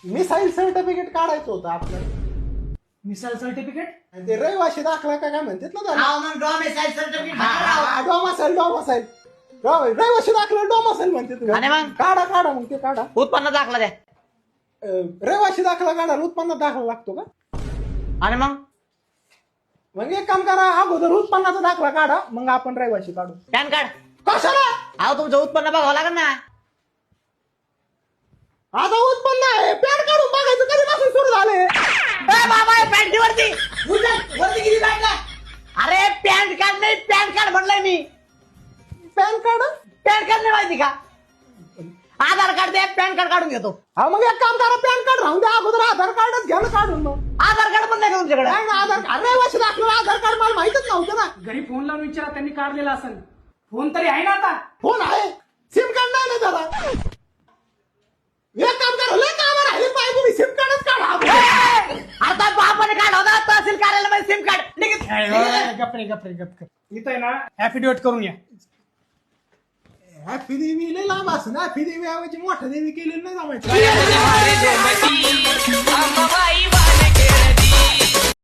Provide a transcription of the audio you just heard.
Missile certificate काढायचं होतं आपल्याला. Missile certificate? आणि ते रहिवाशी दाखला का काय म्हणतात ना त्याला. हा मग डॉमिसाईल सर्टिफिकेट डोमासाईल रहिवाशी दाखला डोमासाईल म्हणते आणि मग? काढा काढा मग ते काढा. उत्पन्न दाखला द्या. रहिवाशी दाखला काढा उत्पन्न दाखला लागतो का? आणि मग एक काम करा अगोदर उत्पन्नाचा दाखला काढा मग आपण रहिवाशी काढू. Pan card. कशाला? अहो तुमचं उत्पन्न बघावं लागेल ना. आता उत्पन्न आहे पॅन काढून बघायचं कधीपासून सुरू झाले. बाबा पॅन्ट वरती वरती किती काढला? अरे पॅन कार्ड नाही पॅन कार्ड म्हणलंय मी. Pan card? पॅन कार्ड नाही माहिती का? आधार कार्ड द्या पॅन कार्ड काढून घेतो. हा मग एक काम करा पॅन कार्ड राहून द्या अगोदर आधार कार्डच घ्या ना काढून. मग आधार कार्ड पण नाही का तुमच्याकडे? नाही ना आधार कार्ड रहिवाशी दाखला आधार कार्ड मला माहितच नव्हतं ना. घरी फोन लावून विचारा त्यांनी काढलेला असेल. फोन तरी आहे ना आता? फोन आहे सिम कार्ड नाही ना त्याला. एक काम करा लय काम राहिले पाहिजे तुम्ही सिम कार्डच काढा. आता बापाने काढ होता तहसील कार्यालयामध्ये सिम कार्ड. गपरे गपरे गप इथं आहे ना ऍफिडेविट करून या. हॅपी देवी लय लांब असं ना हॅपी देवी ऐवजी मोठ्या देवी केलेली नाही जमायचं.